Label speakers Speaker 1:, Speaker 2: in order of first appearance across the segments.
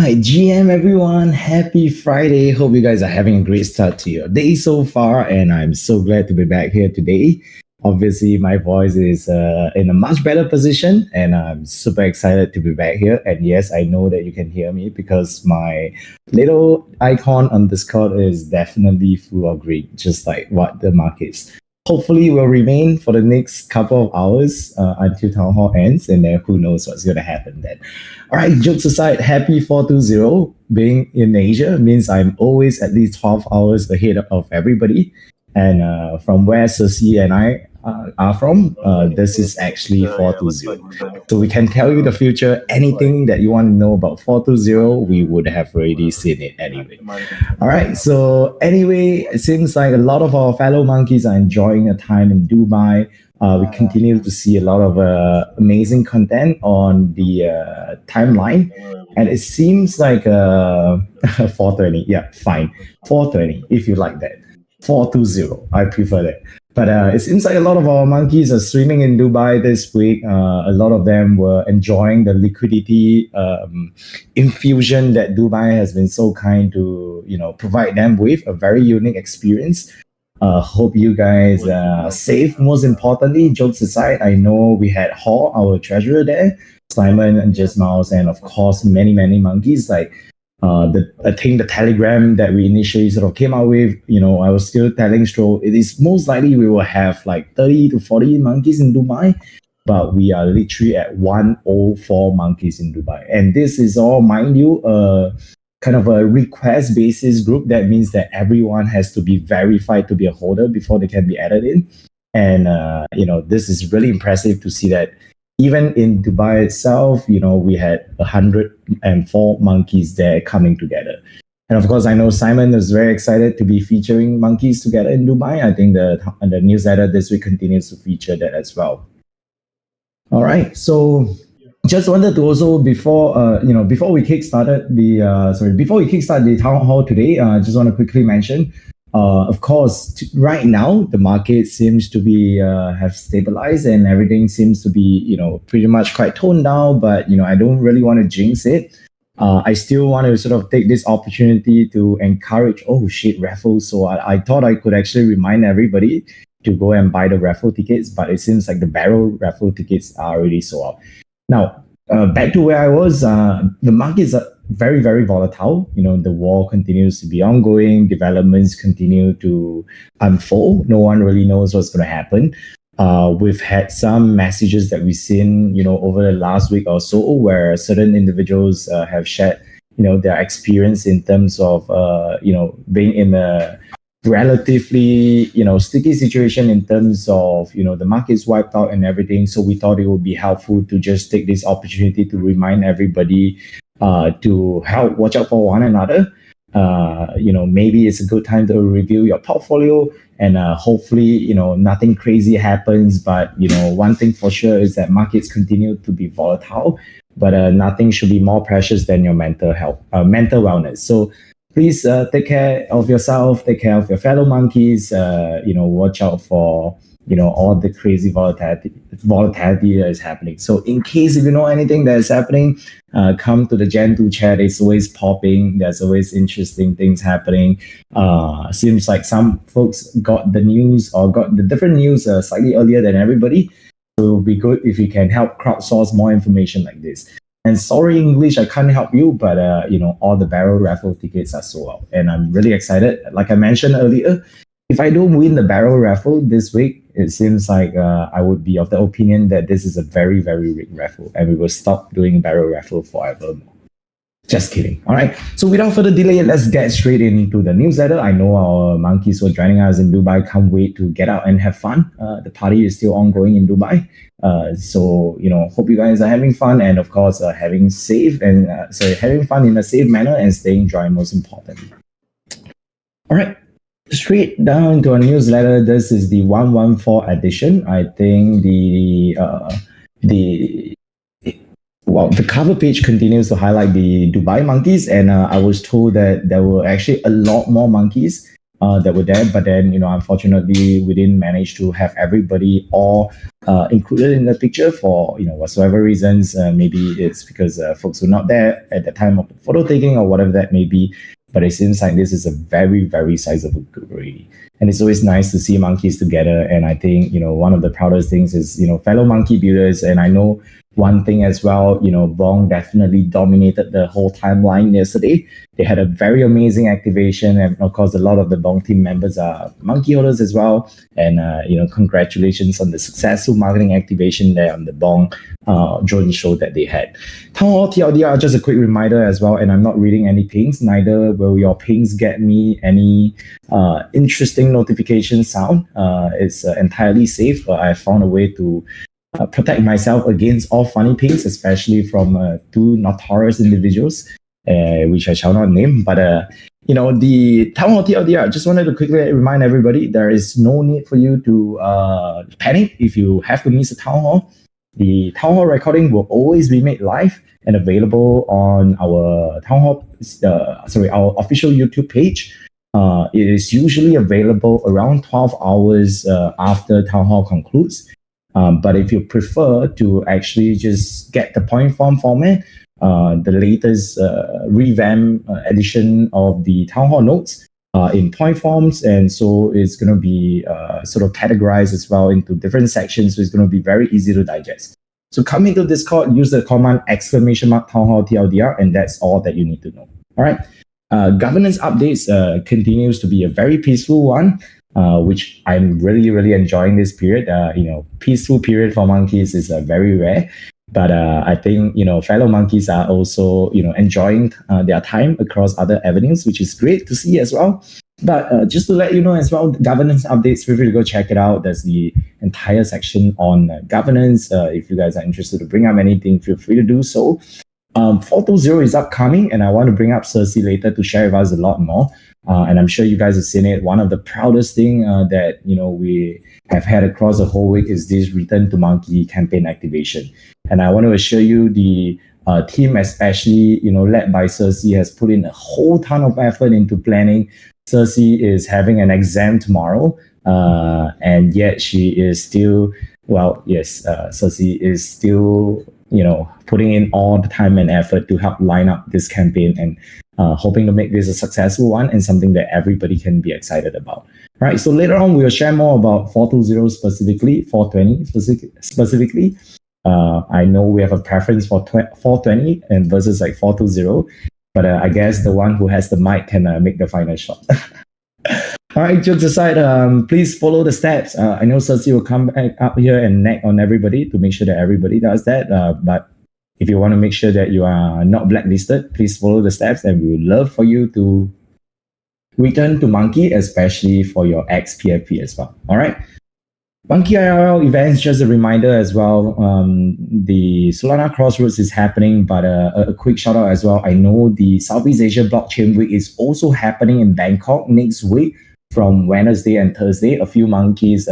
Speaker 1: right, GM everyone, happy Friday. Hope you guys are having a great start to your day so far, and I'm so glad to be back here today. Obviously, my voice is in a much better position, and I'm super excited to be back here. And yes, I know that you can hear me because my little icon on Discord is definitely full of green, just like what the markets hopefully will remain for the next couple of hours until town hall ends, and then who knows what's going to happen then. All right, jokes aside, happy 420. Being in Asia means I'm always at least 12 hours ahead of everybody. And from where Ceci and I are from, this is actually 420. So we can tell you the future, anything that you want to know about 420, we would have already seen it anyway. All right, so anyway, it seems like a lot of our fellow monkeys are enjoying a time in Dubai. We continue to see a lot of amazing content on the timeline. And it seems like 420. Yeah, fine. 420, if you like that. 420. I prefer that. But it seems like a lot of our monkeys are swimming in Dubai this week. A lot of them were enjoying the liquidity infusion that Dubai has been so kind to, provide them with a very unique experience. Hope you guys are safe. Most importantly, jokes aside, I know we had Hall, our treasurer there, Simon and Just Mouse, and of course many monkeys. Like I think the telegram that we initially sort of came out with, I was still telling Stroll, it is most likely we will have like 30 to 40 monkeys in Dubai, but we are literally at 104 monkeys in Dubai. And this is all, mind you, kind of a request basis group. That means that everyone has to be verified to be a holder before they can be added in. And, this is really impressive to see that even in Dubai itself, we had 104 monkeys there coming together. And of course, I know Simon is very excited to be featuring monkeys together in Dubai. I think the newsletter this week continues to feature that as well. All right. So just wanted to also before we kickstart the town hall today, just want to quickly mention, of course, right now the market seems to be have stabilized and everything seems to be pretty much quite toned down. But I don't really want to jinx it. I still want to sort of take this opportunity to encourage. Oh shit, raffles! So I thought I could actually remind everybody to go and buy the raffle tickets, but it seems like the barrel raffle tickets are already sold out. Now, back to where I was, the markets are very, very volatile. The war continues to be ongoing, developments continue to unfold. No one really knows what's going to happen. We've had some messages that we've seen, over the last week or so, where certain individuals have shared, their experience in terms of, being in a relatively sticky situation in terms of the market's wiped out and everything. So we thought it would be helpful to just take this opportunity to remind everybody to help watch out for one another. Maybe it's a good time to review your portfolio, and hopefully nothing crazy happens. But one thing for sure is that markets continue to be volatile, but nothing should be more precious than your mental health, mental wellness. So please take care of yourself, take care of your fellow monkeys, watch out for, all the crazy volatility that is happening. So in case if you know anything that is happening, come to the Gen 2 chat. It's always popping. There's always interesting things happening. Seems like some folks got the news or got the different news slightly earlier than everybody. So it will be good if you can help crowdsource more information like this. And sorry, English, I can't help you, but all the barrel raffle tickets are sold out, and I'm really excited. Like I mentioned earlier, if I don't win the barrel raffle this week, it seems like I would be of the opinion that this is a very, very rigged raffle, and we will stop doing barrel raffle forever. Just kidding. All right. So without further delay, let's get straight into the newsletter. I know our monkeys who are joining us in Dubai can't wait to get out and have fun. The party is still ongoing in Dubai. So hope you guys are having fun, and of course, having fun in a safe manner and staying dry, most importantly. All right. Straight down to our newsletter. This is the 114 edition. I think the cover page continues to highlight the Dubai monkeys, and I was told that there were actually a lot more monkeys that were there. But then, unfortunately, we didn't manage to have everybody all included in the picture for, whatsoever reasons. Maybe it's because folks were not there at the time of the photo taking or whatever that may be. But it seems like this is a very, very sizable group already. And it's always nice to see monkeys together. And I think, one of the proudest things is, fellow monkey builders. And I know one thing as well, Bong definitely dominated the whole timeline yesterday. They had a very amazing activation. And of course, a lot of the Bong team members are monkey holders as well. And, congratulations on the successful marketing activation there on the Bong drone show that they had. Town Hall TLDR, just a quick reminder as well. And I'm not reading any pings, neither will your pings get me any interesting notification sound. It's entirely safe. I found a way to protect myself against all funny pings, especially from two notorious individuals, which I shall not name. But the Town Hall TLDR, just wanted to quickly remind everybody there is no need for you to panic if you have to miss a Town Hall. The Town Hall recording will always be made live and available on our Town Hall, our official YouTube page. It is usually available around 12 hours after Town Hall concludes. But if you prefer to actually just get the point form format, the latest revamp edition of the Town Hall notes in point forms, and so it's going to be sort of categorized as well into different sections, so it's going to be very easy to digest. So come into Discord, use the command !Town Hall TLDR, and that's all that you need to know. All right. Governance updates continues to be a very peaceful one, which I'm really, really enjoying this period. Peaceful period for monkeys is very rare. But I think, fellow monkeys are also, enjoying their time across other avenues, which is great to see as well. But just to let you know as well, governance updates, feel free to go check it out. There's the entire section on governance. If you guys are interested to bring up anything, feel free to do so. 420 is upcoming, and I want to bring up Cersei later to share with us a lot more. And I'm sure you guys have seen it. One of the proudest thing that we have had across the whole week is this Return to Monkey campaign activation. And I want to assure you, the team, especially led by Cersei, has put in a whole ton of effort into planning. Cersei is having an exam tomorrow, and yet she is still, Cersei is still putting in all the time and effort to help line up this campaign and hoping to make this a successful one and something that everybody can be excited about. All right, so later on, we'll share more about 420 specifically, 420 specifically. I know we have a preference for 420 and versus like 420, but I guess the one who has the mic can make the final shot. All right, jokes aside, please follow the steps. I know Cersei will come back up here and nag on everybody to make sure that everybody does that. But if you want to make sure that you are not blacklisted, please follow the steps, and we would love for you to return to Monkey, especially for your ex-PFP as well. All right. Monkey IRL events, just a reminder as well. The Solana Crossroads is happening, but a quick shout out as well. I know the Southeast Asia Blockchain Week is also happening in Bangkok next week from Wednesday and Thursday. A few monkeys,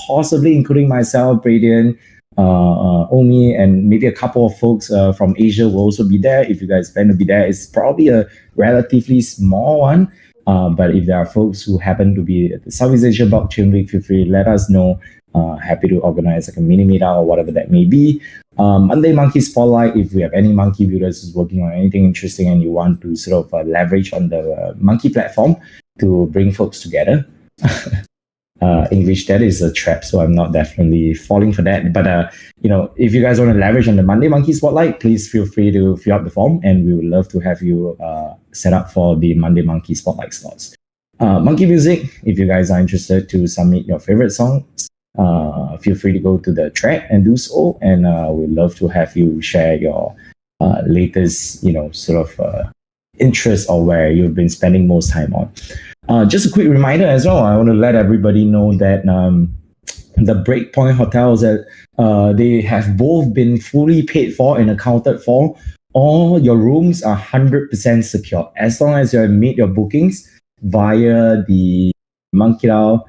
Speaker 1: possibly including myself, Bradian, Omi, and maybe a couple of folks from Asia will also be there. If you guys plan to be there, it's probably a relatively small one. But if there are folks who happen to be at the Southeast Asia Blockchain Week, feel free to let us know. Happy to organize like a mini meetup or whatever that may be. Monday Monkey Spotlight, if we have any monkey builders who's working on anything interesting and you want to sort of leverage on the monkey platform to bring folks together. English, that is a trap, so I'm not definitely falling for that. But if you guys want to leverage on the Monday Monkey Spotlight, please feel free to fill out the form, and we would love to have you set up for the Monday Monkey Spotlight slots. Monkey Music, if you guys are interested to submit your favorite songs, feel free to go to the track and do so, and we'd love to have you share your latest interest or where you've been spending most time on. Just a quick reminder as well, I want to let everybody know that the Breakpoint hotels, that they have both been fully paid for and accounted for. All your rooms are 100% secure as long as you have made your bookings via the MonkeDAO.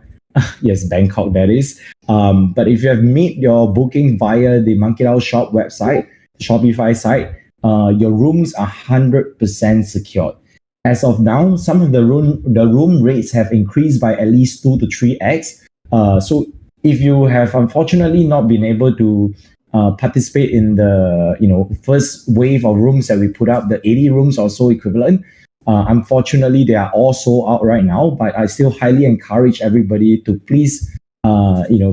Speaker 1: Yes, Bangkok, that is. But if you have made your booking via the MonkeDAO shop website, Shopify site, your rooms are 100% secured. As of now, some of the room rates have increased by at least 2 to 3x. So if you have unfortunately not been able to participate in the first wave of rooms that we put up, the 80 rooms or so equivalent, unfortunately they are all sold out right now. But I still highly encourage everybody to please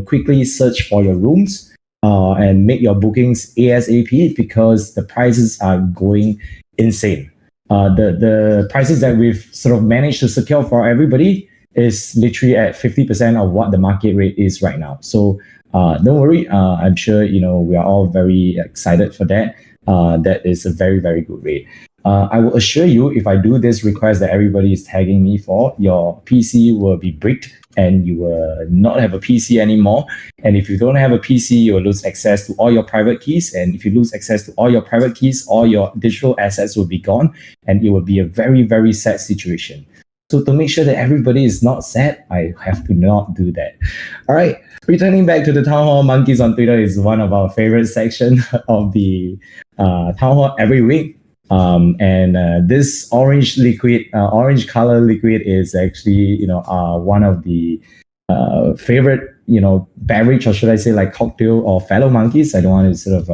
Speaker 1: quickly search for your rooms and make your bookings ASAP, because the prices are going insane. The prices that we've sort of managed to secure for everybody is literally at 50% of what the market rate is right now. So don't worry. I'm sure we are all very excited for that. That is a very, very good rate. I will assure you, if I do this request that everybody is tagging me for, your PC will be bricked and you will not have a PC anymore. And if you don't have a PC, you will lose access to all your private keys. And if you lose access to all your private keys, all your digital assets will be gone. And it will be a very, very sad situation. So to make sure that everybody is not sad, I have to not do that. All right. Returning back to the Town Hall, Monkeys on Twitter is one of our favorite section of the Town Hall every week. And this orange color liquid is actually, one of the favorite, beverage, or should I say like cocktail of fellow monkeys. I don't want to sort of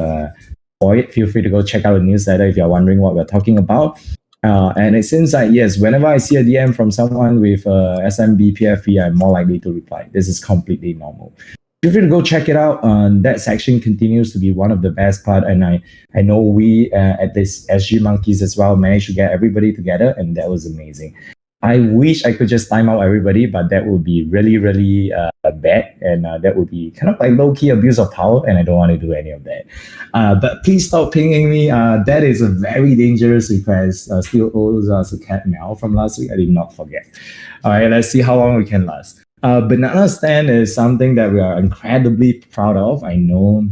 Speaker 1: avoid it. Feel free to go check out the newsletter if you're wondering what we're talking about. And it seems like, yes, whenever I see a DM from someone with SMB PFP, I'm more likely to reply. This is completely normal. Feel free to go check it out. That section continues to be one of the best part, and I know we at this SG Monkeys as well managed to get everybody together, and that was amazing. I wish I could just time out everybody, but that would be really, really bad, and that would be kind of like low-key abuse of power, and I don't want to do any of that. But please stop pinging me. That is a very dangerous request. Still owes us a cat meow from last week. I did not forget. All right, let's see how long we can last. Banana stand is something that we are incredibly proud of. I know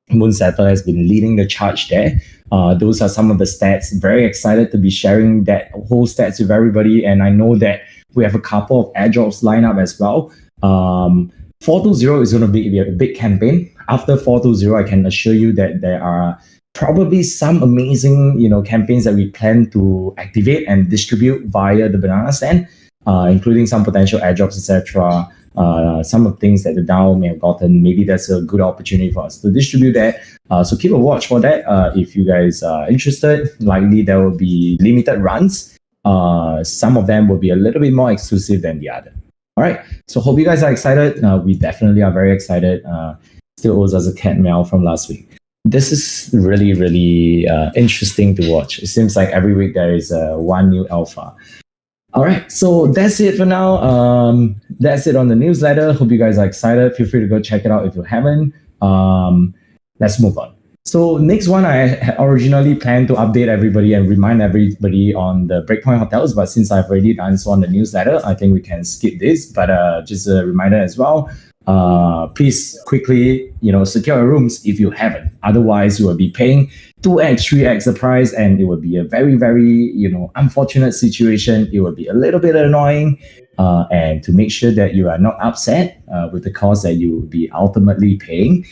Speaker 1: Moonsetter has been leading the charge there. Those are some of the stats. Very excited to be sharing that whole stats with everybody. And I know that we have a couple of airdrops lined up as well. 420 is going to be a big campaign. After 420, I can assure you that there are probably some amazing campaigns that we plan to activate and distribute via the Banana Stand. Including some potential airdrops, etc. Some of the things that the DAO may have gotten. Maybe that's a good opportunity for us to distribute that. So keep a watch for that. If you guys are interested, likely there will be limited runs. Some of them will be a little bit more exclusive than the other. All right. So hope you guys are excited. We definitely are very excited. Still owes us a cat meow from last week. This is really, really interesting to watch. It seems like every week there is one new alpha. All right, so that's it for now. That's it on the newsletter. Hope you guys are excited. Feel free to go check it out if you haven't. Let's move on. So next one, I originally planned to update everybody and remind everybody on the Breakpoint hotels, but since I've already done so on the newsletter, I think we can skip this. But just a reminder as well. Please quickly, secure your rooms if you haven't. Otherwise, you will be paying 2x, 3x the price, and it will be a very, very, unfortunate situation. It will be a little bit annoying. And to make sure that you are not upset with the cost that you will be ultimately paying,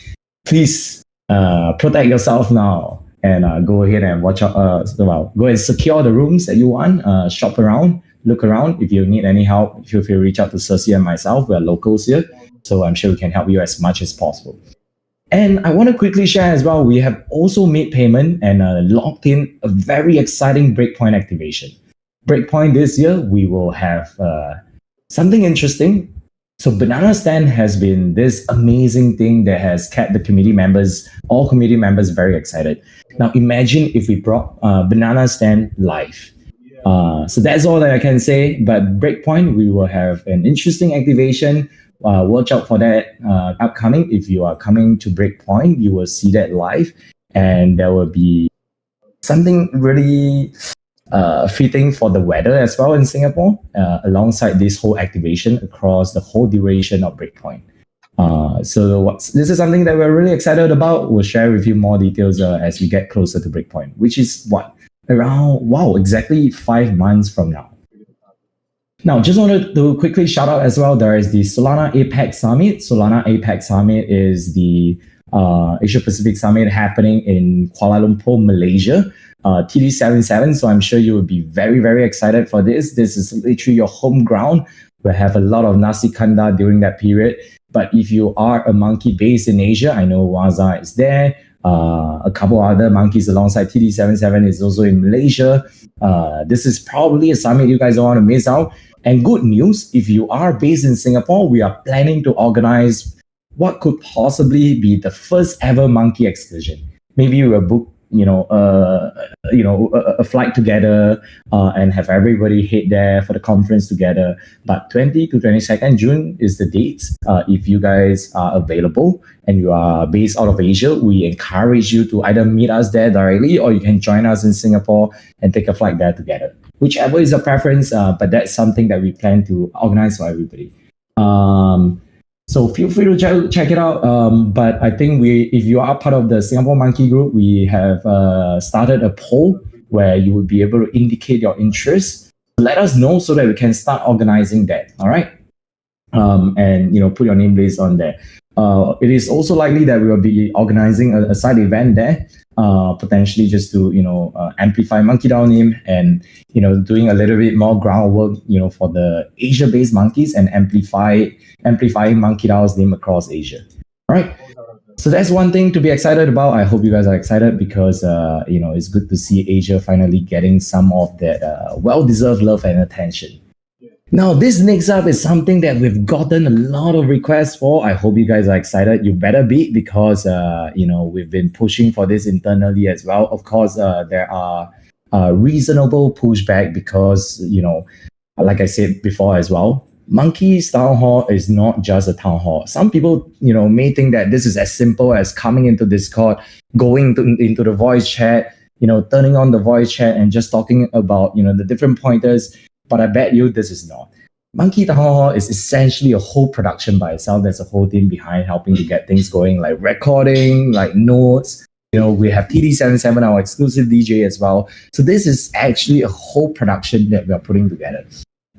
Speaker 1: please protect yourself now and go ahead and watch out. Go and secure the rooms that you want. Shop around, look around. If you need any help, feel free to reach out to Cersei and myself. We're locals here. So I'm sure we can help you as much as possible. And I want to quickly share as well, we have also made payment and locked in a very exciting Breakpoint activation. Breakpoint this year, we will have something interesting. So Banana Stand has been this amazing thing that has kept the all community members very excited. Now imagine if we brought Banana Stand live. So that's all that I can say. But Breakpoint, we will have an interesting activation. Watch out for that upcoming. If you are coming to Breakpoint, you will see that live, and there will be something really fitting for the weather as well in Singapore, alongside this whole activation across the whole duration of Breakpoint. So this is something that we're really excited about. We'll share with you more details as we get closer to Breakpoint, which is exactly 5 months from now. Now, just wanted to quickly shout out as well, there is the Solana APEC Summit. Solana APEC Summit is the Asia Pacific Summit happening in Kuala Lumpur, Malaysia. TD77. So I'm sure you will be very, very excited for this. This is literally your home ground. We'll have a lot of nasi kanda during that period. But if you are a monkey based in Asia, I know Waza is there. A couple other monkeys alongside TD77 is also in Malaysia. This is probably a summit you guys don't want to miss out. And good news, if you are based in Singapore, we are planning to organize what could possibly be the first ever monkey excursion. Maybe we'll book, a flight together and have everybody head there for the conference together. But 20 to 22nd June is the dates. If you guys are available and you are based out of Asia, we encourage you to either meet us there directly or you can join us in Singapore and take a flight there together. Whichever is your preference, but that's something that we plan to organize for everybody. So feel free to check it out. But I think if you are part of the Singapore Monkey Group, we have started a poll where you will be able to indicate your interest. Let us know so that we can start organizing that. All right. And put your name list on there. It is also likely that we will be organizing a side event there, potentially just to amplify MonkeDAO name and doing a little bit more groundwork for the Asia-based monkeys and amplifying MonkeDAO's name across Asia. All right. So that's one thing to be excited about. I hope you guys are excited because it's good to see Asia finally getting some of that well-deserved love and attention. Now, this next up is something that we've gotten a lot of requests for. I hope you guys are excited. You better be because, we've been pushing for this internally as well. Of course, there are reasonable pushback because, like I said before as well, Monkey's Town Hall is not just a town hall. Some people, may think that this is as simple as coming into Discord, going into the voice chat, turning on the voice chat and just talking about, the different pointers. But I bet you this is not. Monkey Town Hall is essentially a whole production by itself. There's a whole team behind helping to get things going, like recording, like notes. We have TD77, our exclusive DJ as well. So this is actually a whole production that we are putting together.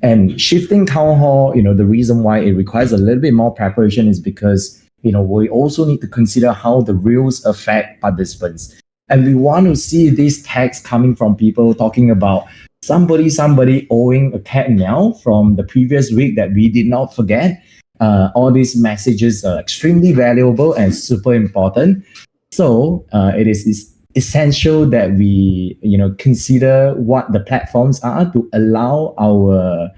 Speaker 1: And shifting Town Hall, the reason why it requires a little bit more preparation is because, we also need to consider how the rules affect participants. And we want to see these tags coming from people talking about somebody owing a cat meow from the previous week that we did not forget. All these messages are extremely valuable and super important. So it is essential that we, consider what the platforms are to allow our,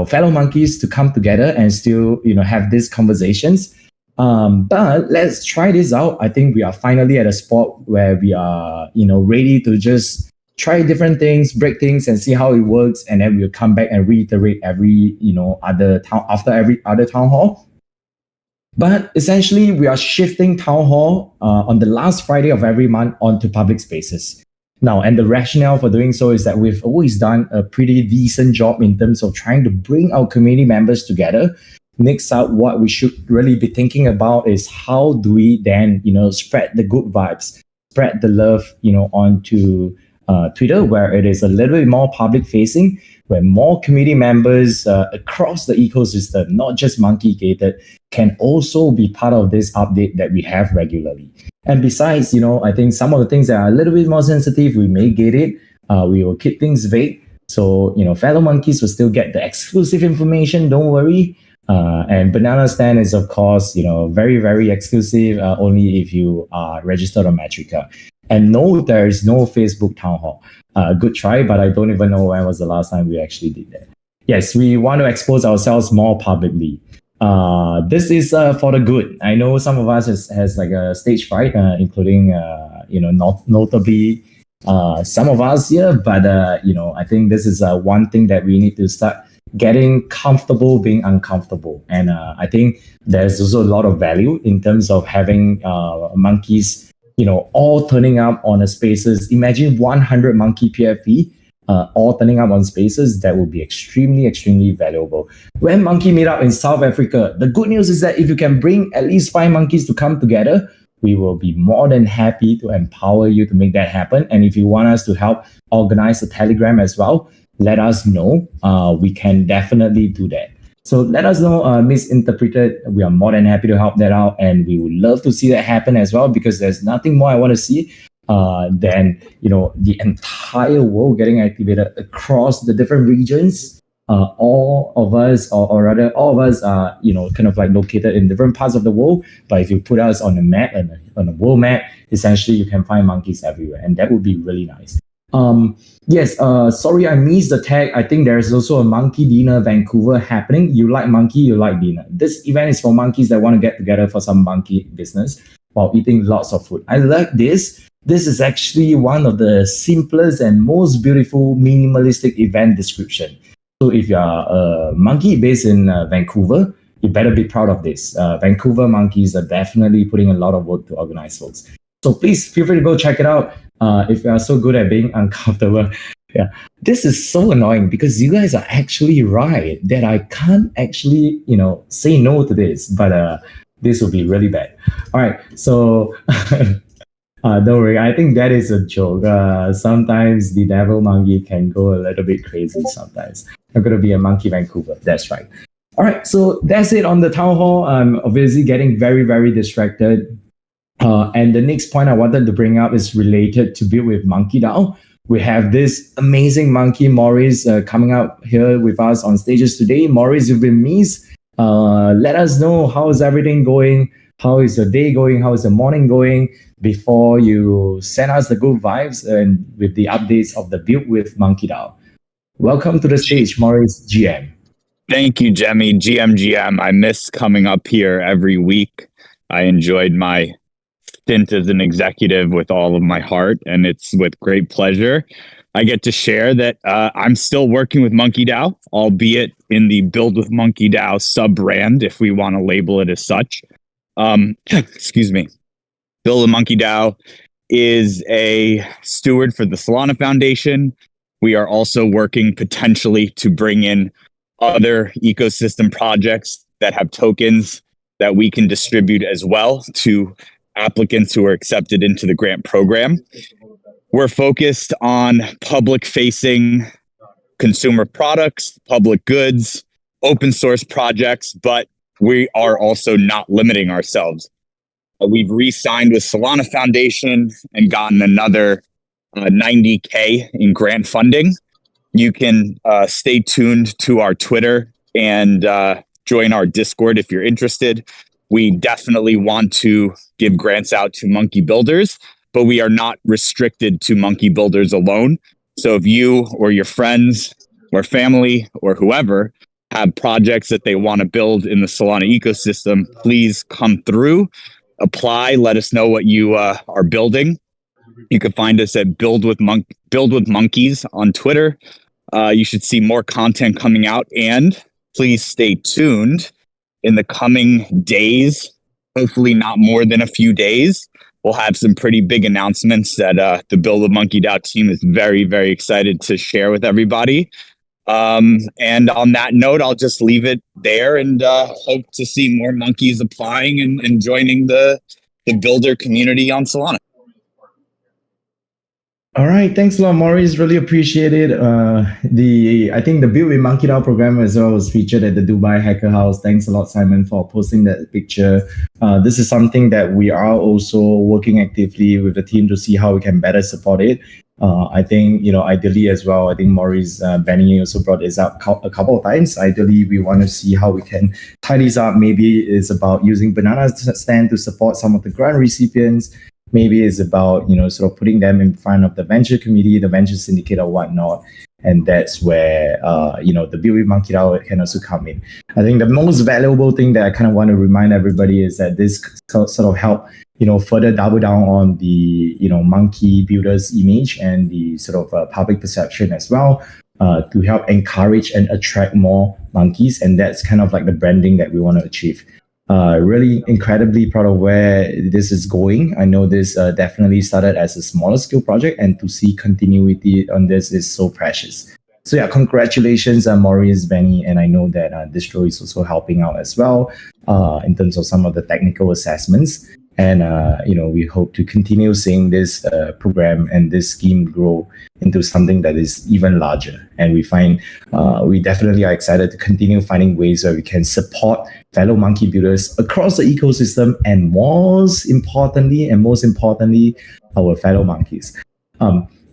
Speaker 1: fellow monkeys to come together and still, have these conversations. But let's try this out. I think we are finally at a spot where we are, ready to just try different things, break things, and see how it works, and then we'll come back and reiterate every other town hall. But essentially, we are shifting town hall on the last Friday of every month onto public spaces. Now, and the rationale for doing so is that we've always done a pretty decent job in terms of trying to bring our community members together. Next up, what we should really be thinking about is how do we then, spread the good vibes, spread the love, onto Twitter, where it is a little bit more public facing, where more community members across the ecosystem, not just monkey gated, can also be part of this update that we have regularly. And besides, I think some of the things that are a little bit more sensitive, we may get it. We will keep things vague. So, fellow monkeys will still get the exclusive information. Don't worry. And Banana Stand is, of course, very, very exclusive, only if you are registered on Metrica. And no, there is no Facebook town hall. Good try, but I don't even know when was the last time we actually did that. Yes, we want to expose ourselves more publicly. This is for the good. I know some of us has like a stage fright, including notably some of us here. But I think this is one thing that we need to start getting comfortable being uncomfortable. And I think there's also a lot of value in terms of having monkeys, all turning up on a spaces. Imagine 100 monkey PFP all turning up on spaces. That would be extremely, extremely valuable. When Monkey meet up in South Africa, the good news is that if you can bring at least 5 monkeys to come together, we will be more than happy to empower you to make that happen. And if you want us to help organize a Telegram as well, let us know. We can definitely do that. So let us know, misinterpreted. We are more than happy to help that out, and we would love to see that happen as well, because there's nothing more I want to see than the entire world getting activated across the different regions. All of us, or rather, all of us are kind of like located in different parts of the world. But if you put us on a map, on a world map, essentially you can find monkeys everywhere, and that would be really nice. Yes, sorry I missed the tag. I think there's also a monkey dinner Vancouver happening. You like monkey, you like dinner. This event is for monkeys that want to get together for some monkey business while eating lots of food. I like this. This is actually one of the simplest and most beautiful minimalistic event description. So if you are a monkey based in Vancouver, you better be proud of this. Vancouver monkeys are definitely putting a lot of work to organize folks. So please feel free to go check it out. If you are so good at being uncomfortable. Yeah, this is so annoying because you guys are actually right that I can't actually, say no to this, but this will be really bad. All right, so don't worry. I think that is a joke. Sometimes the devil monkey can go a little bit crazy sometimes. I'm going to be a monkey Vancouver. That's right. All right, so that's it on the town hall. I'm obviously getting very, very distracted. And the next point I wanted to bring up is related to Build with MonkeDAO. We have this amazing monkey, Maurice, coming up here with us on stages today. Maurice, you've been missed. Let us know how is everything going. How is your day going? How is the morning going? Before you send us the good vibes and with the updates of the Build with MonkeDAO. Welcome to the stage, Maurice GM.
Speaker 2: Thank you, Jemmy. GM. I miss coming up here every week. I enjoyed my stint as an executive with all of my heart, and it's with great pleasure I get to share that I'm still working with MonkeDAO, albeit in the Build with MonkeDAO sub-brand, if we want to label it as such. Excuse me. Build with MonkeDAO is a steward for the Solana Foundation. We are also working potentially to bring in other ecosystem projects that have tokens that we can distribute as well to applicants who are accepted into the grant program. We're focused on public-facing consumer products, public goods, open source projects, but we are also not limiting ourselves. We've re-signed with Solana Foundation and gotten another $90K in grant funding. You can stay tuned to our Twitter and join our Discord if you're interested. We definitely want to give grants out to monkey builders, but we are not restricted to monkey builders alone. So if you or your friends or family or whoever have projects that they want to build in the Solana ecosystem, please come through, apply, let us know what you are building. You can find us at Build with Monkeys on Twitter. You should see more content coming out, and please stay tuned in the coming days, hopefully not more than a few days. We'll have some pretty big announcements that the Build with MonkeDAO team is very, very excited to share with everybody. And on that note, I'll just leave it there and hope to see more monkeys applying and joining the builder community on Solana.
Speaker 1: All right, thanks a lot, Maurice. Really appreciate it. I think the Build with MonkeDAO program as well was featured at the Dubai Hacker House. Thanks a lot, Simon, for posting that picture. This is something that we are also working actively with the team to see how we can better support it. I think, ideally as well, I think Maurice, Benny also brought this up a couple of times. Ideally, we want to see how we can tie this up. Maybe it's about using Banana Stand to support some of the grant recipients. Maybe it's about, sort of putting them in front of the venture committee, the venture syndicate or whatnot. And that's where, the Build with MonkeDAO can also come in. I think the most valuable thing that I kind of want to remind everybody is that this sort of help, further double down on the, monkey builders image and the sort of public perception as well, to help encourage and attract more monkeys. And that's kind of like the branding that we want to achieve. Really incredibly proud of where this is going. I know this definitely started as a smaller scale project, and to see continuity on this is so precious. So yeah, congratulations, Maurice, Benny, and I know that Distro is also helping out as well in terms of some of the technical assessments. And we hope to continue seeing this program and this scheme grow into something that is even larger. And we definitely are excited to continue finding ways where we can support fellow monkey builders across the ecosystem, and most importantly, our fellow monkeys.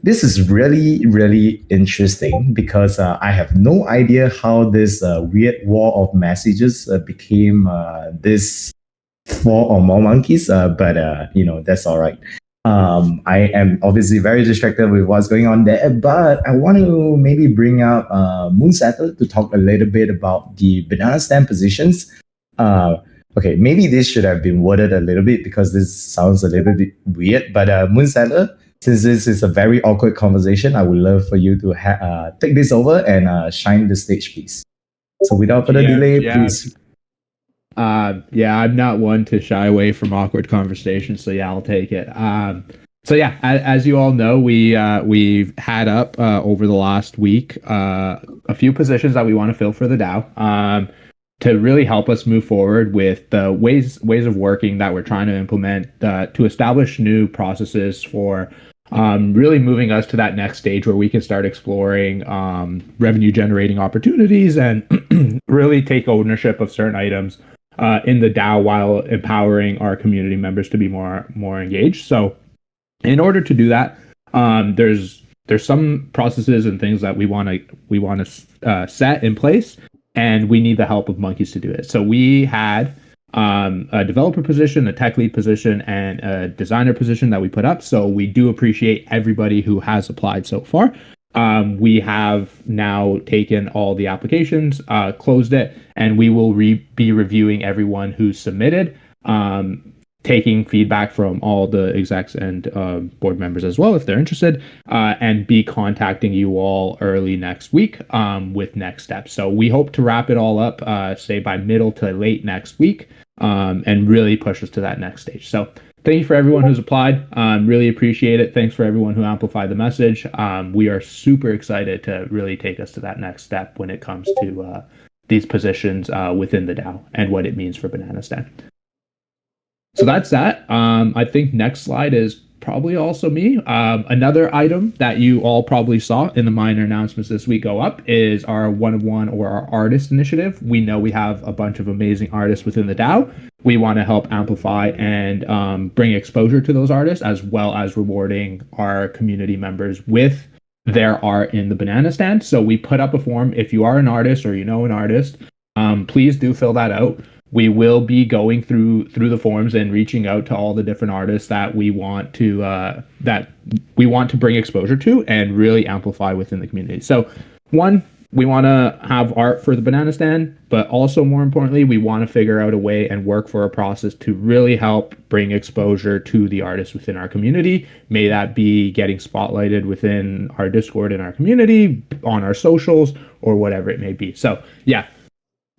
Speaker 1: This is really, really interesting because I have no idea how this weird war of messages became this four or more monkeys, but that's all right. I am obviously very distracted with what's going on there, but I want to maybe bring up Moonsetter to talk a little bit about the banana stand positions. Okay, maybe this should have been worded a little bit because this sounds a little bit weird, but Moonsetter, since this is a very awkward conversation, I would love for you to take this over and shine the stage, please. So without further delay, please.
Speaker 3: Yeah, I'm not one to shy away from awkward conversations, so yeah, I'll take it. So yeah, as you all know, we've had up over the last week a few positions that we want to fill for the DAO to really help us move forward with the ways of working that we're trying to implement to establish new processes for really moving us to that next stage where we can start exploring revenue generating opportunities and really take ownership of certain items in the DAO while empowering our community members to be more engaged. So in order to do that, there's some processes and things that we want to set in place, and we need the help of monkeys to do it. So we had a developer position, a tech lead position, and a designer position that we put up. So we do appreciate everybody who has applied so far. We have now taken all the applications, closed it, and we will be reviewing everyone who's submitted, taking feedback from all the execs and board members as well if they're interested, and be contacting you all early next week with next steps. So we hope to wrap it all up, say by middle to late next week, and really push us to that next stage. So thank you for everyone who's applied. Really appreciate it. Thanks for everyone who amplified the message. We are super excited to really take us to that next step when it comes to these positions within the DAO and what it means for Banana Stand. So that's that. I think next slide is probably also me. Another item that you all probably saw in the minor announcements this week go up is our one-of-one or our artist initiative. We know we have a bunch of amazing artists within the DAO. We want to help amplify and bring exposure to those artists, as well as rewarding our community members with their art in the Banana Stand. So we put up a form. If you are an artist or you know an artist, please do fill that out. We will be going through the forms and reaching out to all the different artists that we want to bring exposure to and really amplify within the community. So one, we want to have art for the Banana Stand, but also more importantly, we want to figure out a way and work for a process to really help bring exposure to the artists within our community. May that be getting spotlighted within our Discord in our community, on our socials, or whatever it may be. So yeah,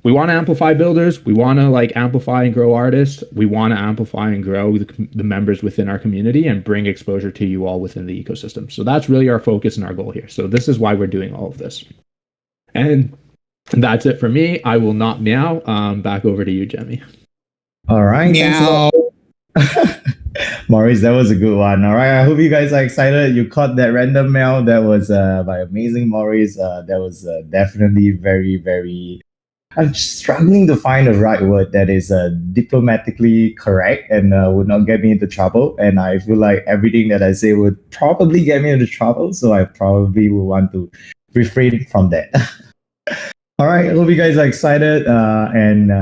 Speaker 3: we want to amplify builders. We want to amplify and grow artists. We want to amplify and grow the members within our community and bring exposure to you all within the ecosystem. So that's really our focus and our goal here. So this is why we're doing all of this. And that's it for me. I will not meow. Back over to you, Jemmy.
Speaker 1: All right.
Speaker 2: Meow.
Speaker 1: Maurice, that was a good one. All right. I hope you guys are excited. You caught that random meow. That was by amazing Maurice. That was definitely very, very... I'm struggling to find the right word that is diplomatically correct and would not get me into trouble. And I feel like everything that I say would probably get me into trouble. So I probably will want to refrain from that. All right. I hope you guys are excited. And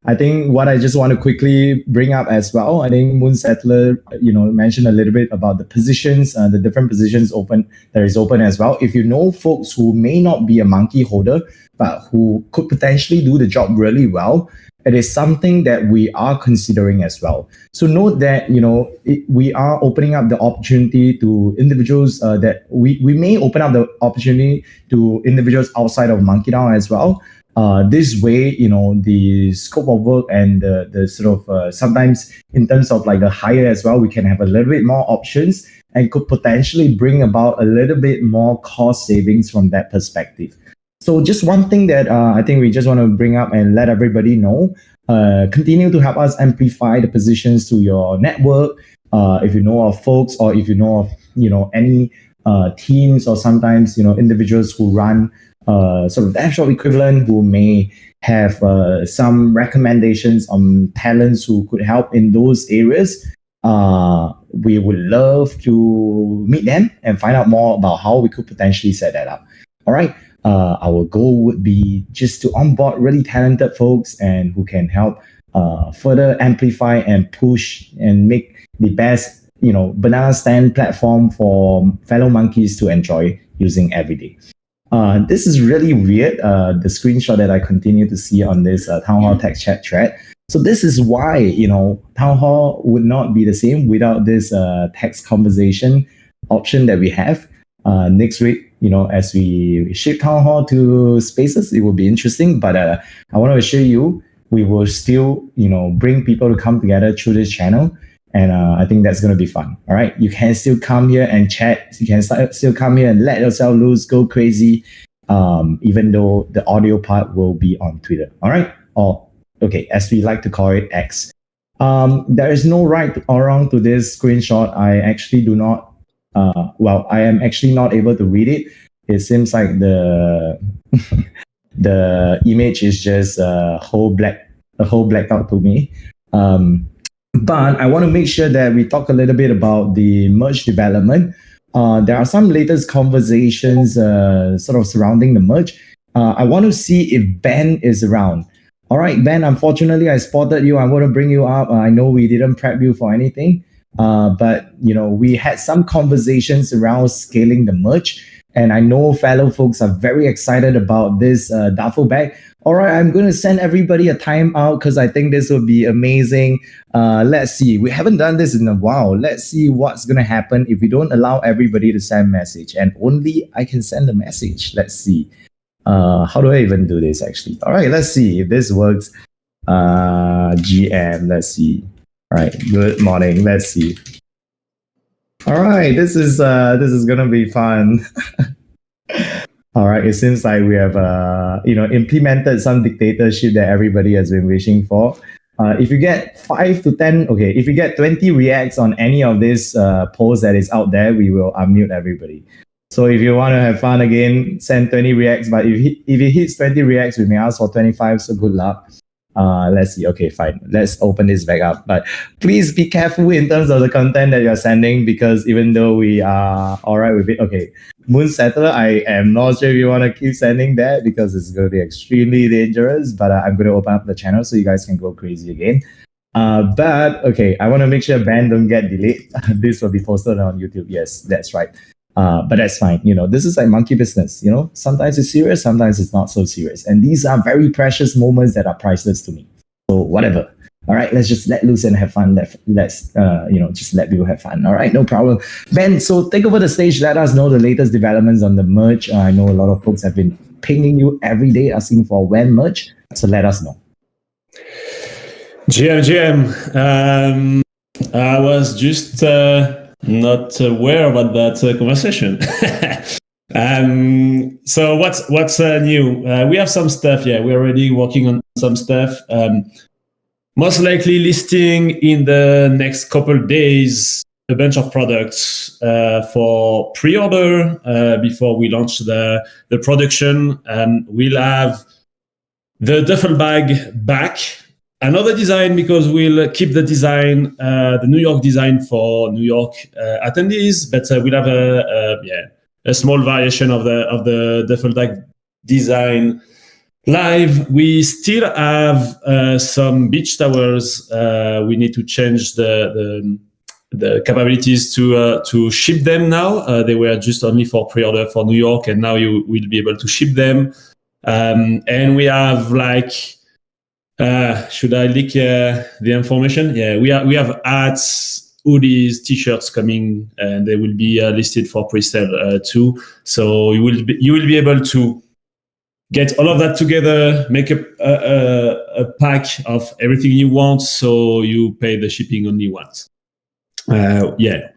Speaker 1: I think what I just want to quickly bring up as well, I think Moon Settler, mentioned a little bit about the positions, the different positions that is open as well. If you know folks who may not be a monkey holder, but who could potentially do the job really well, it is something that we are considering as well. So note that, we are opening up the opportunity to individuals that we may open up the opportunity to individuals outside of MonkeDAO as well. This way, the scope of work and the sort of sometimes in terms of the hire as well, we can have a little bit more options and could potentially bring about a little bit more cost savings from that perspective. So just one thing that I think we just want to bring up and let everybody know, continue to help us amplify the positions to your network. If you know of folks, or if you know of, any teams, or sometimes, individuals who run sort of dashboard equivalent, who may have some recommendations on talents who could help in those areas. We would love to meet them and find out more about how we could potentially set that up. All right. Our goal would be just to onboard really talented folks and who can help further amplify and push and make the best, banana stand platform for fellow monkeys to enjoy using every day. This is really weird, the screenshot that I continue to see on this Town Hall text chat thread. So this is why, Town Hall would not be the same without this text conversation option that we have. Next week, as we shift Town Hall to Spaces, it will be interesting. But I want to assure you, we will still, bring people to come together through this channel. And I think that's going to be fun. All right. You can still come here and chat. You can still come here and let yourself loose, go crazy, even though the audio part will be on Twitter. All right. Or, okay, as we like to call it, X. There is no right or wrong to this screenshot. I actually do not, I am actually not able to read it. It seems like the the image is just a whole blacked out to me. But I want to make sure that we talk a little bit about the merge development. There are some latest conversations sort of surrounding the merge. I want to see if Ben is around. All right, Ben, unfortunately, I spotted you. I want to bring you up. I know we didn't prep you for anything, but, we had some conversations around scaling the merge. And I know fellow folks are very excited about this duffel bag. All right, I'm going to send everybody a timeout because I think this will be amazing. Let's see. We haven't done this in a while. Let's see what's going to happen if we don't allow everybody to send message. And only I can send a message. Let's see. How do I even do this, actually? All right, let's see if this works. GM, let's see. All right, good morning. Let's see. All right, this is going to be fun. All right, it seems like we have implemented some dictatorship that everybody has been wishing for. If you get 5 to 10, okay, if you get 20 reacts on any of this post that is out there, we will unmute everybody. So if you want to have fun again, send 20 reacts. But if it hits 20 reacts, we may ask for 25. So good luck. Let's see. Okay, fine. Let's open this back up. But please be careful in terms of the content that you're sending, because even though we are all right with it, okay, Moon Settler, I am not sure if you want to keep sending that because it's going to be extremely dangerous. But I'm going to open up the channel so you guys can go crazy again. But okay, I want to make sure Ben don't get delayed. This will be posted on YouTube. Yes, that's right. But that's fine. This is like monkey business. Sometimes it's serious, sometimes it's not so serious. And these are very precious moments that are priceless to me. So whatever. All right, let's just let loose and have fun. Let's just let people have fun. All right, no problem. Ben, so take over the stage. Let us know the latest developments on the merge. I know a lot of folks have been pinging you every day asking for when merge. So let us know.
Speaker 4: GM. I was just not aware about that conversation. So what's new? We have some stuff. Yeah, we're already working on some stuff. Most likely listing in the next couple of days a bunch of products for pre-order before we launch the production. We'll have the duffel bag back. Another design, because we'll keep the design, the New York design for New York attendees, but we'll have a small variation of the duffel bag design live. We still have some beach towels. We need to change the capabilities to ship them now. They were just only for pre-order for New York, and now you will be able to ship them. And we have should I leak the information? Yeah, we have hats, hoodies, t-shirts coming, and they will be listed for pre-sale too. So you will be able to get all of that together, make a pack of everything you want, so you pay the shipping only once.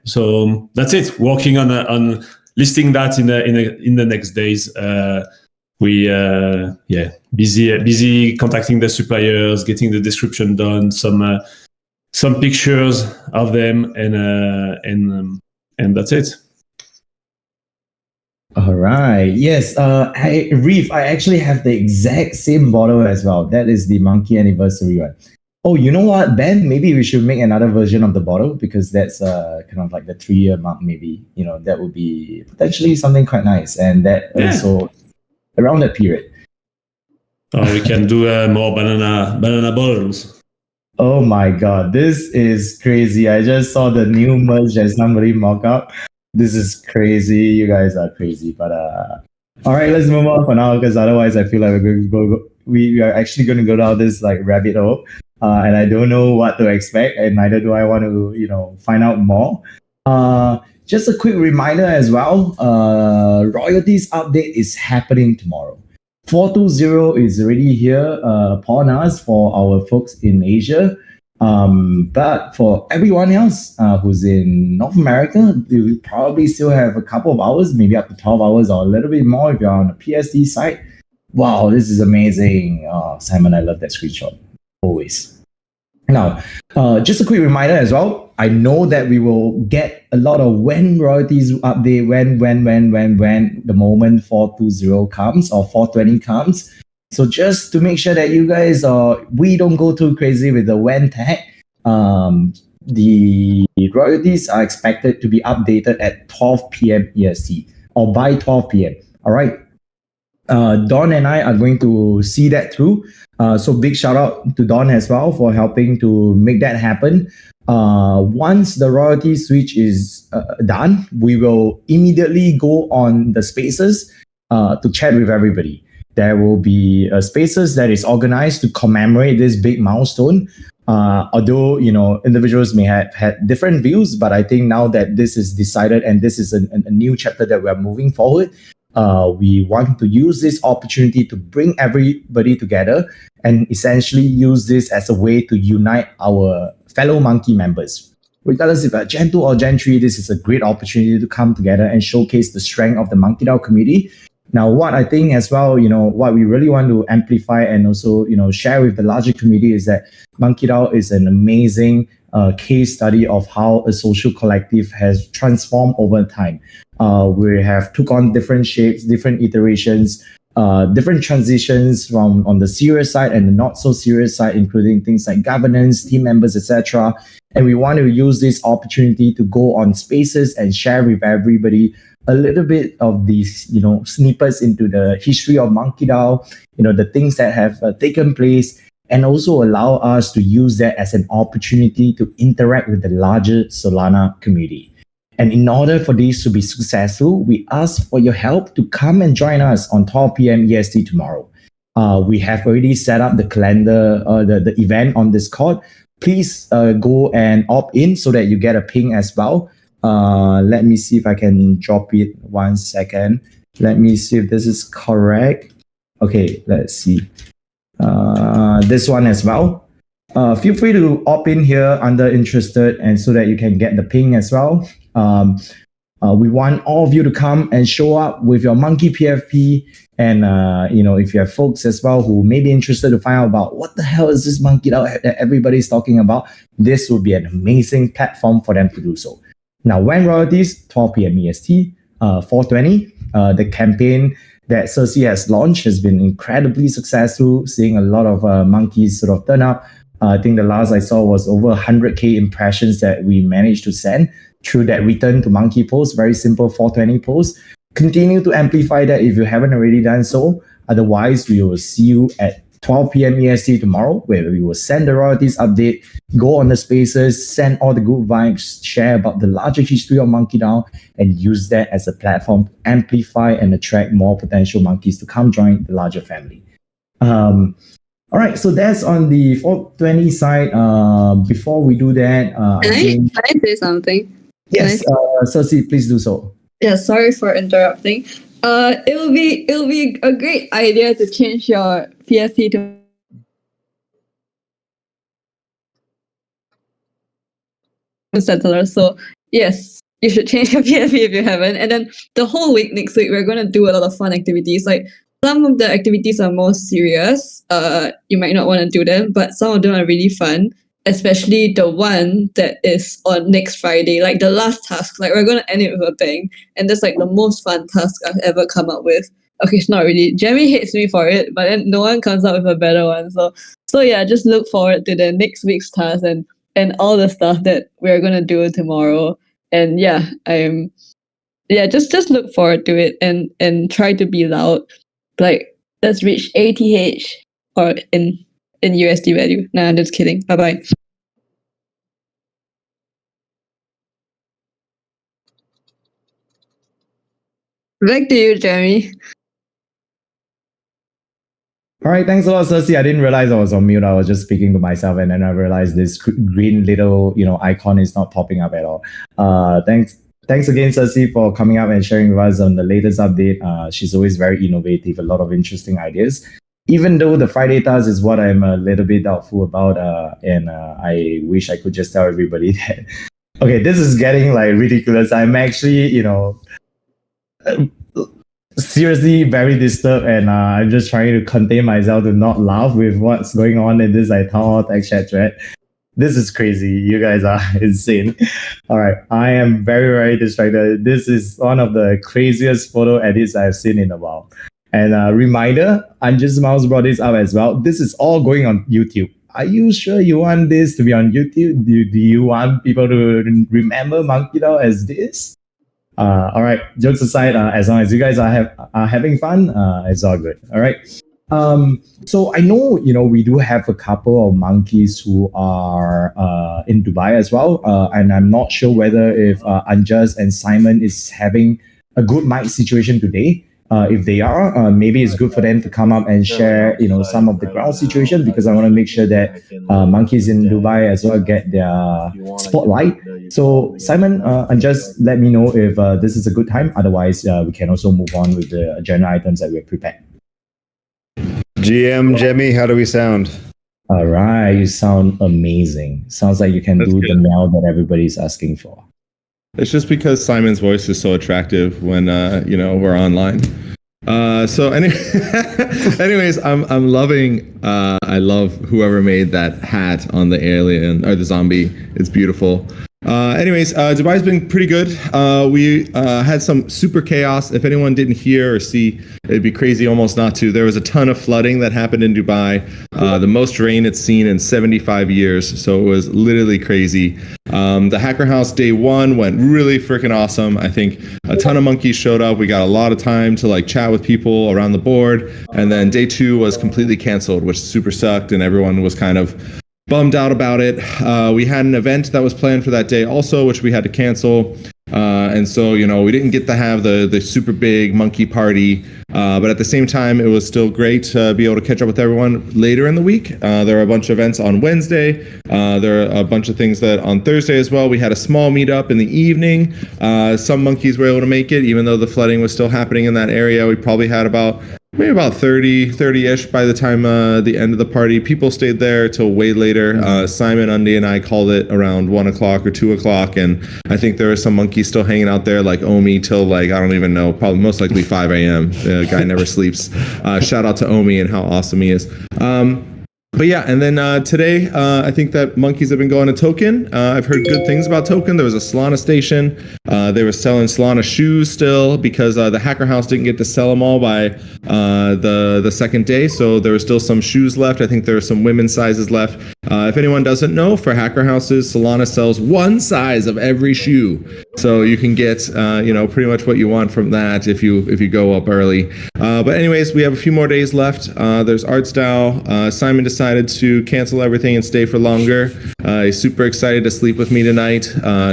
Speaker 4: So that's it. Working on listing that in the next days. we busy contacting the suppliers, getting the description done, some pictures of them, and that's it.
Speaker 1: All right. Yes. Reef, I actually have the exact same bottle as well. That is the monkey anniversary one. Oh, you know what, Ben? Maybe we should make another version of the bottle because that's kind of like the 3-year mark. Maybe that would be potentially something quite nice, and that also around that period.
Speaker 4: Or we can do more banana bottles.
Speaker 1: Oh my God, this is crazy! I just saw the new merch that somebody mock up. This is crazy. You guys are crazy. But all right, let's move on for now because otherwise I feel like we're going to we are actually going to go down this like rabbit hole, and I don't know what to expect, and neither do I want to find out more. Just a quick reminder as well. Royalties update is happening tomorrow. 420 is already here upon us for our folks in Asia. But for everyone else who's in North America, we probably still have a couple of hours, maybe up to 12 hours or a little bit more if you're on the PSD side. Wow, this is amazing. Simon, I love that screenshot. Always. Now, just a quick reminder as well. I know that we will get a lot of when royalties update, when the moment 420 comes or 420 comes. So just to make sure that you guys we don't go too crazy with the when tag, the royalties are expected to be updated at 12 p.m. EST or by 12 p.m. All right. Don and I are going to see that through. So big shout out to Don as well for helping to make that happen. Once the royalty switch is done, we will immediately go on the spaces to chat with everybody. There will be spaces that is organized to commemorate this big milestone. Although individuals may have had different views, but I think now that this is decided and this is a new chapter that we are moving forward, we want to use this opportunity to bring everybody together and essentially use this as a way to unite our fellow monkey members. Regardless if Gen 2 or Gen 3, this is a great opportunity to come together and showcase the strength of the MonkeDAO community. Now, what I think as well, what we really want to amplify and also, share with the larger community is that MonkeDAO is an amazing case study of how a social collective has transformed over time. We have took on different shapes, different iterations, different transitions from on the serious side and the not so serious side, including things like governance, team members, etc. And we want to use this opportunity to go on spaces and share with everybody a little bit of these, snippets into the history of MonkeDAO, the things that have taken place, and also allow us to use that as an opportunity to interact with the larger Solana community. And in order for this to be successful, we ask for your help to come and join us on 12 p.m. EST tomorrow. We have already set up the calendar, the event on Discord. Please go and opt in so that you get a ping as well. Let me see if I can drop it 1 second. Let me see if this is correct. Okay, let's see. This one as well. Feel free to opt in here under interested and so that you can get the ping as well. We want all of you to come and show up with your monkey PFP. And, if you have folks as well who may be interested to find out about what the hell is this MonkeDAO that everybody's talking about, this would be an amazing platform for them to do so. Now, when royalties, 12 p.m. EST, 420, the campaign that Cersei has launched has been incredibly successful, seeing a lot of monkeys sort of turn up. I think the last I saw was over 100K impressions that we managed to send through that return to monkey post, very simple 420 post. Continue to amplify that if you haven't already done so. Otherwise, we will see you at 12 p.m. EST tomorrow, where we will send the royalties update, go on the spaces, send all the good vibes, share about the larger history of MonkeDAO, and use that as a platform to amplify and attract more potential monkeys to come join the larger family. All right, so that's on the 420 side. Before we do that,
Speaker 5: can I say something?
Speaker 1: Yes, Cersei, please do so.
Speaker 5: Yeah, sorry for interrupting. It'll be a great idea to change your PSC to settler. So yes, you should change your PSC if you haven't. And then the whole week next week, we're gonna do a lot of fun activities. Like some of the activities are more serious. You might not want to do them, but some of them are really fun. Especially the one that is on next Friday, like the last task. Like we're gonna end it with a bang, and that's like the most fun task I've ever come up with. Okay, it's not really. Jamie hates me for it, but then no one comes up with a better one. So yeah, just look forward to the next week's task and all the stuff that we're gonna do tomorrow. And yeah, just look forward to it and try to be loud. Like let's reach ATH or in USD value. Nah, I'm just kidding. Bye bye. Back to you, Jeremy.
Speaker 1: All right, thanks a lot, Cersei. I didn't realize I was on mute. I was just speaking to myself, and then I realized this green little, icon is not popping up at all. Thanks again, Cersei, for coming up and sharing with us on the latest update. She's always very innovative, a lot of interesting ideas. Even though the Friday task is what I'm a little bit doubtful about, and I wish I could just tell everybody that. Okay, this is getting like ridiculous. I'm actually, seriously very disturbed, and I'm just trying to contain myself to not laugh with what's going on in this town hall tech chat thread. This is crazy. You guys are insane. All right, I am very, very distracted. This is one of the craziest photo edits I've seen in a while. And reminder, Anjus Mouse brought this up as well. This is all going on YouTube. Are you sure you want this to be on YouTube? Do you want people to remember MonkeDAO as this? All right, jokes aside, as long as you guys are having fun, it's all good. All right. So I know, we do have a couple of monkeys who are in Dubai as well. And I'm not sure whether if Anjas and Simon is having a good mic situation today. If they are, maybe it's good for them to come up and share, some of the ground situation, because I want to make sure that monkeys in Dubai as well get their spotlight. So Simon, and just let me know if this is a good time. Otherwise, we can also move on with the agenda items that we're prepared.
Speaker 6: GM Jemmy, how do we sound?
Speaker 1: All right, you sound amazing. Sounds like you can do the mail that everybody's asking for.
Speaker 6: It's just because Simon's voice is so attractive when we're online. Anyways, I'm loving. I love whoever made that hat on the alien or the zombie. It's beautiful. Dubai's been pretty good. We had some super chaos. If anyone didn't hear or see, it'd be crazy almost not to. There was a ton of flooding that happened in Dubai. The most rain it's seen in 75 years. So it was literally crazy. The Hacker House day one went really freaking awesome. I think a ton of monkeys showed up. We got a lot of time to chat with people around the board. And then day two was completely canceled, which super sucked. And everyone was kind of bummed out about it. We had an event that was planned for that day also, which we had to cancel. And so, we didn't get to have the super big monkey party. But at the same time, it was still great to be able to catch up with everyone later in the week. There are a bunch of events on Wednesday. There are a bunch of things that on Thursday as well. We had a small meetup in the evening. Some monkeys were able to make it, even though the flooding was still happening in that area. We probably had maybe about 30-ish by the time the end of the party. People stayed there till way later. Simon, Undy, and I called it around 1 o'clock or 2 o'clock, and I think there were some monkeys still hanging out there, like Omi, till I don't even know, probably most likely 5 a.m. The guy never sleeps. Shout out to Omi and how awesome he is. But yeah, and then today, I think that monkeys have been going to Token. I've heard good things about Token. There was a Solana station. They were selling Solana shoes still because the Hacker House didn't get to sell them all by the second day. So there were still some shoes left. I think there were some women's sizes left. If anyone doesn't know, for Hacker Houses, Solana sells one size of every shoe. So you can get, pretty much what you want from that if you go up early. But anyways, we have a few more days left. There's ArtStyle. Simon decided to cancel everything and stay for longer. He's super excited to sleep with me tonight.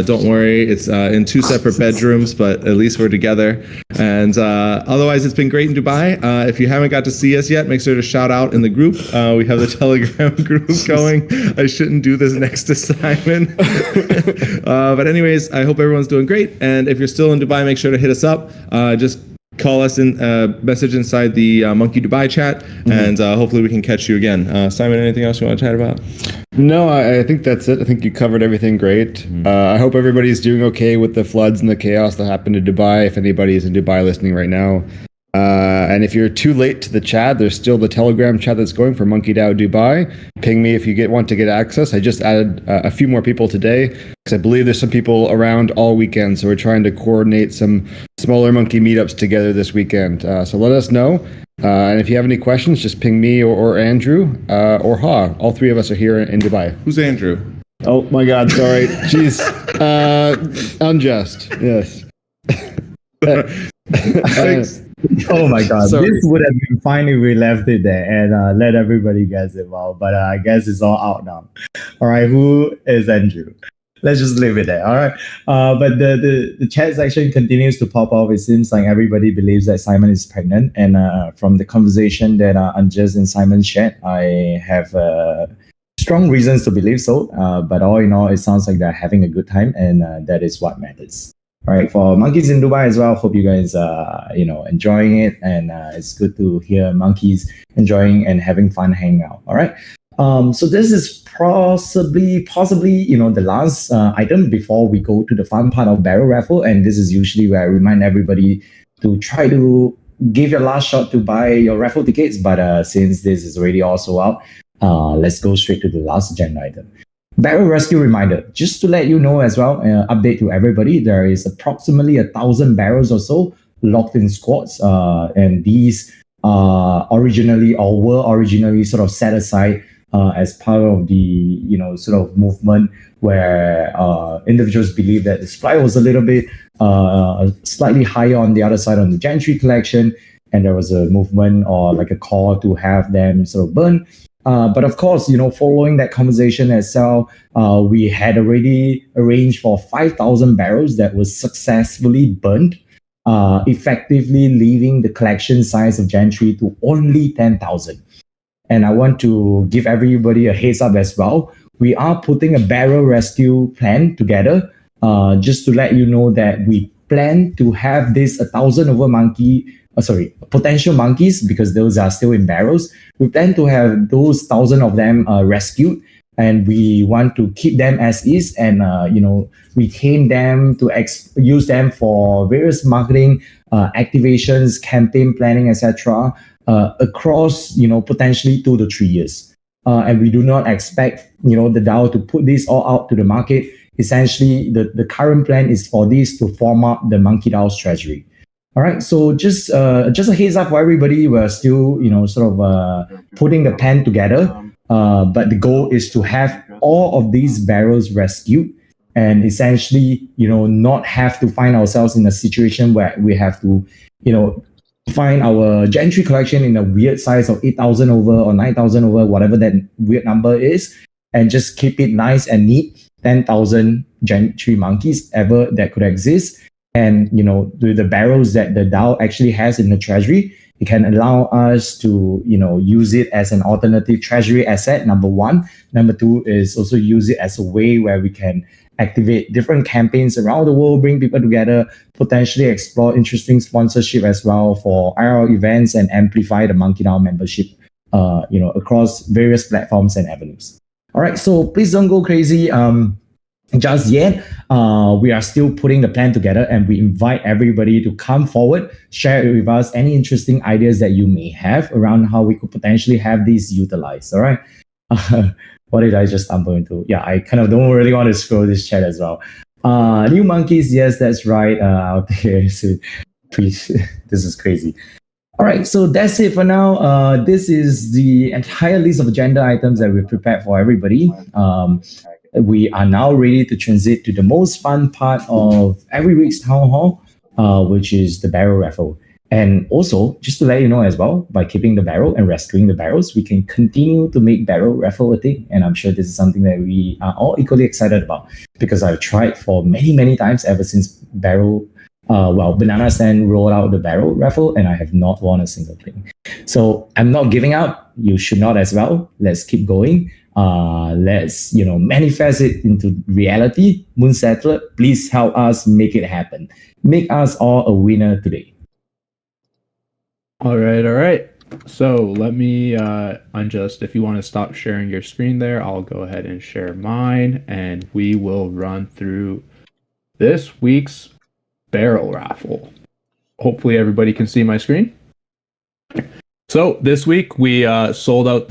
Speaker 6: Don't worry, it's in 2 separate bedrooms, but at least we're together. And otherwise, it's been great in Dubai. If you haven't got to see us yet, make sure to shout out in the group. We have the Telegram group going. I shouldn't do this next to Simon. But anyways, I hope everyone's doing great. And if you're still in Dubai, make sure to hit us up. Just call us in message inside the Monkey Dubai chat, and hopefully we can catch you again. Simon, anything else you want to chat about?
Speaker 7: No, I think that's it. I think you covered everything great. I hope everybody's doing okay with the floods and the chaos that happened in Dubai. If anybody is in Dubai listening right now, And if you're too late to the chat, there's still the Telegram chat that's going for MonkeDAO Dubai. Ping me if you want to get access. I just added a few more people today because I believe there's some people around all weekend. So we're trying to coordinate some smaller monkey meetups together this weekend. So let us know. And if you have any questions, just ping me or Andrew or Ha. All three of us are here in Dubai.
Speaker 6: Who's Andrew?
Speaker 7: Oh my God, sorry. Jeez. Unjust. Yes.
Speaker 6: Thanks.
Speaker 1: Oh my God,
Speaker 7: Sorry.
Speaker 1: this would have been fine if we left it there and let everybody guess it well, but I guess it's all out now. All right, who is Andrew? Let's just leave it there. All right, but the chat section continues to pop off. It seems like everybody believes that Simon is pregnant, and from the conversation that Anjas and Simon shared, I have strong reasons to believe so. But all in all, it sounds like they're having a good time, and that is what matters. All right, for monkeys in Dubai as well, hope you guys are enjoying it, and it's good to hear monkeys enjoying and having fun hanging out. All right, so this is possibly the last item before we go to the fun part of barrel raffle, and this is usually where I remind everybody to try to give your last shot to buy your raffle tickets. But since this is already also out, let's go straight to the last agenda item. Barrel rescue reminder, just to let you know as well, update to everybody, there is approximately 1,000 barrels or so locked in squads, and these were originally sort of set aside as part of the sort of movement where individuals believe that the supply was a little bit slightly higher on the other side on the Gentry collection, and there was a movement or like a call to have them sort of burn. But of course, following that conversation itself, we had already arranged for 5,000 barrels that was successfully burned, effectively leaving the collection size of Gentry to only 10,000. And I want to give everybody a heads up as well. We are putting a barrel rescue plan together, just to let you know that we plan to have this 1,000 over potential monkeys, because those are still in barrels. We plan to have those 1,000 of them rescued, and we want to keep them as is, and retain them to use them for various marketing activations, campaign planning, etc. Across potentially 2 to 3 years. And we do not expect the DAO to put this all out to the market. Essentially, the current plan is for this to form up the MonkeDAO's treasury. All right, so just a heads up for everybody. We're still, putting the plan together, but the goal is to have all of these barrels rescued, and essentially, not have to find ourselves in a situation where we have to, find our Gentry collection in a weird size of 8,000 over or 9,000 over, whatever that weird number is, and just keep it nice and neat. 10,000 Gentry monkeys ever that could exist. And with the barrels that the DAO actually has in the treasury, it can allow us to use it as an alternative treasury asset, number one. Number two is also use it as a way where we can activate different campaigns around the world, bring people together, potentially explore interesting sponsorship as well for IRL events, and amplify the MonkeDAO membership across various platforms and avenues. All right, so please don't go crazy just yet. We are still putting the plan together, and we invite everybody to come forward, share with us any interesting ideas that you may have around how we could potentially have these utilized. All right. What did I just stumble into? Yeah, I kind of don't really want to scroll this chat as well. New monkeys, yes, that's right. Out there, so please, this is crazy. All right, so that's it for now. This is the entire list of agenda items that we prepared for everybody. We are now ready to transit to the most fun part of every week's town hall, which is the barrel raffle. And also, just to let you know as well, by keeping the barrel and rescuing the barrels, we can continue to make barrel raffle a thing. And I'm sure this is something that we are all equally excited about, because I've tried for many, many times ever since Banana Stand rolled out the barrel raffle, and I have not won a single thing. So I'm not giving up. You should not as well. Let's keep going. Let's manifest it into reality. Moon Settler, please help us make it happen. Make us all a winner today.
Speaker 3: All right. So let me Unjust, if you want to stop sharing your screen there, I'll go ahead and share mine, and we will run through this week's barrel raffle. Hopefully everybody can see my screen. So this week we sold out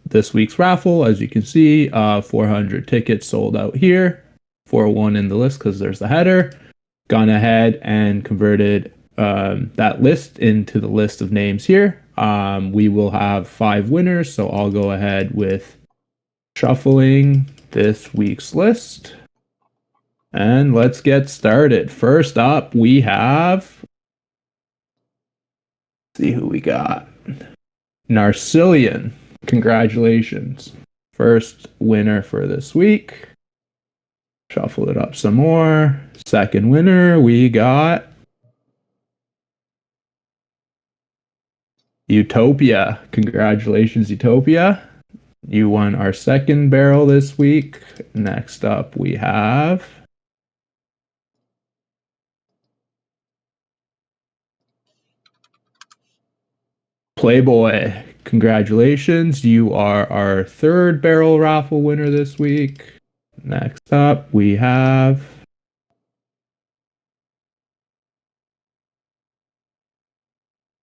Speaker 3: this week's raffle. As you can see, 400 tickets sold out here. 401 in the list because there's the header. Gone ahead and converted that list into the list of names here. We will have 5 winners, so I'll go ahead with shuffling this week's list. And let's get started. First up, we have... see who we got. Narcillion. Congratulations. First winner for this week. Shuffle it up some more. Second winner, we got Utopia. Congratulations, Utopia. You won our second barrel this week. Next up, we have Playboy. Congratulations. You are our third barrel raffle winner this week. Next up, we have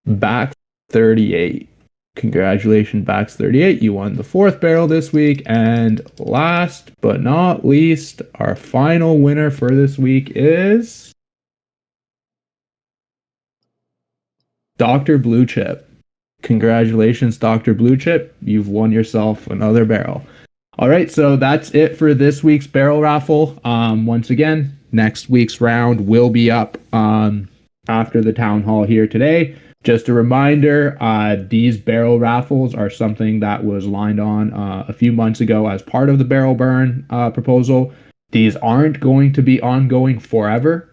Speaker 3: Bax 38. Congratulations, Bax 38. You won the fourth barrel this week. And last but not least, our final winner for this week is Dr. Blue Chip. Congratulations, Dr. Blue Chip. You've won yourself another barrel. All right, so that's it for this week's barrel raffle. Once again, next week's round will be up after the town hall here today. Just a reminder, these barrel raffles are something that was lined on a few months ago as part of the barrel burn proposal. These aren't going to be ongoing forever.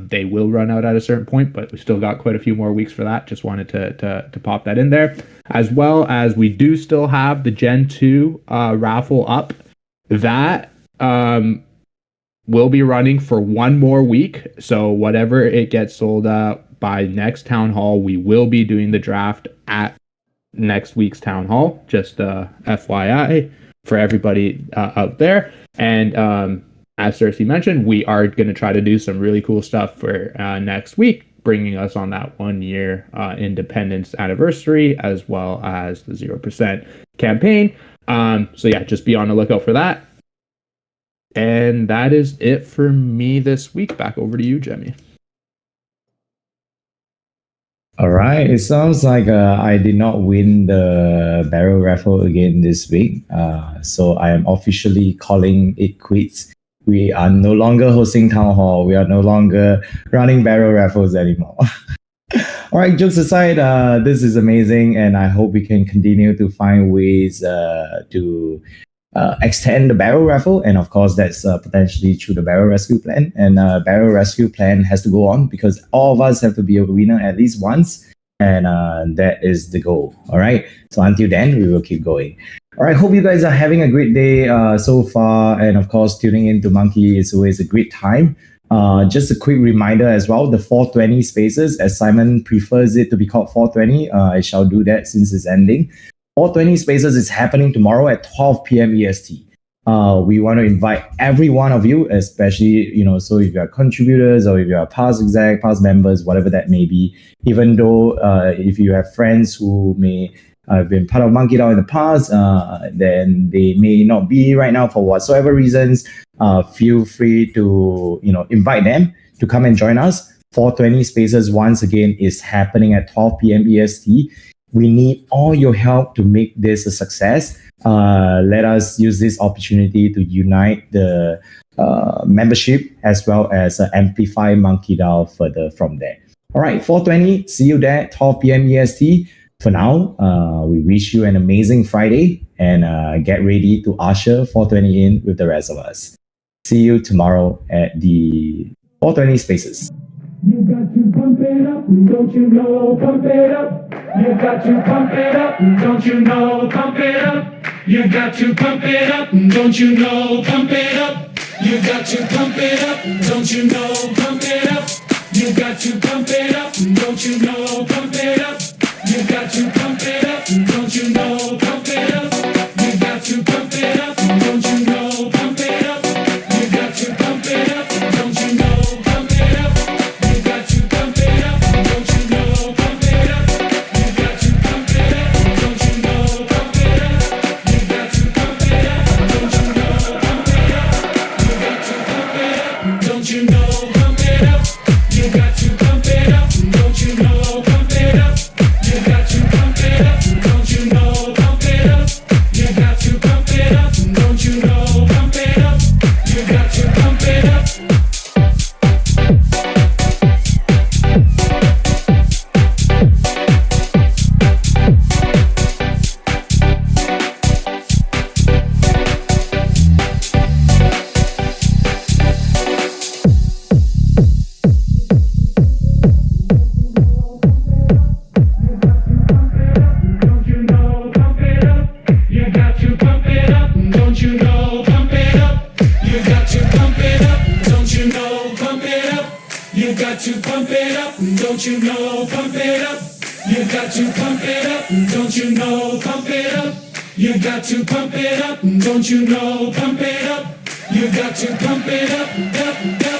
Speaker 3: They will run out at a certain point, but we still got quite a few more weeks for that. Just wanted to pop that in there. As well as we do still have the Gen 2 raffle up. That will be running for one more week. So whatever it gets sold by next town hall, we will be doing the draft at next week's town hall. Just FYI for everybody out there. And as Cersei mentioned, we are going to try to do some really cool stuff for next week, bringing us on that 1 year independence anniversary, as well as the 0% campaign. So yeah, just be on the lookout for that. And that is it for me this week. Back over to you, Jemmy.
Speaker 1: All right. It sounds like I did not win the barrel raffle again this week. So I am officially calling it quits. We are no longer hosting town hall. We are no longer running barrel raffles anymore. All right, jokes aside, this is amazing, and I hope we can continue to find ways to extend the barrel raffle, and of course, that's potentially through the barrel rescue plan. And barrel rescue plan has to go on because all of us have to be a winner at least once, and that is the goal. All right. So until then, we will keep going. All right, hope you guys are having a great day so far. And of course, tuning into Monkey is always a great time. Just a quick reminder as well, the 420 spaces, as Simon prefers it to be called 420, I shall do that since it's ending. 420 spaces is happening tomorrow at 12 p.m. EST. We want to invite every one of you, especially, so if you are contributors or if you are past exec, past members, whatever that may be, even though if you have friends who may have been part of MonkeDAO in the past, then they may not be right now for whatsoever reasons, feel free to, invite them to come and join us. 420 spaces, once again, is happening at 12 p.m. EST. We need all your help to make this a success. Let us use this opportunity to unite the membership as well as amplify MonkeDAO further from there. All right, 420, see you there, 12 p.m. EST. For now, we wish you an amazing Friday and get ready to usher 420 in with the rest of us. See you tomorrow at the 420 spaces.
Speaker 8: You got to pump it up, don't you know? Pump it up. You got to pump it up, don't you know? Pump it up. You got to pump it up, don't you know? Pump it up. You got to pump it up, don't you know? Pump it up. You got to pump it up, don't you know? Pump it up. You got to pump it up, don't you know? Pump it up. You got to pump it up, don't you know? Pump it up. You got to pump it up, don't you know? Pump it up. You got to pump it up, don't you know? Pump it up. You got to pump it don't you know? Pump it up. You've got to pump it up, don't you know? Pump it up. You've got to pump it up, don't you know? Pump it up. You've got to pump it up, up, up.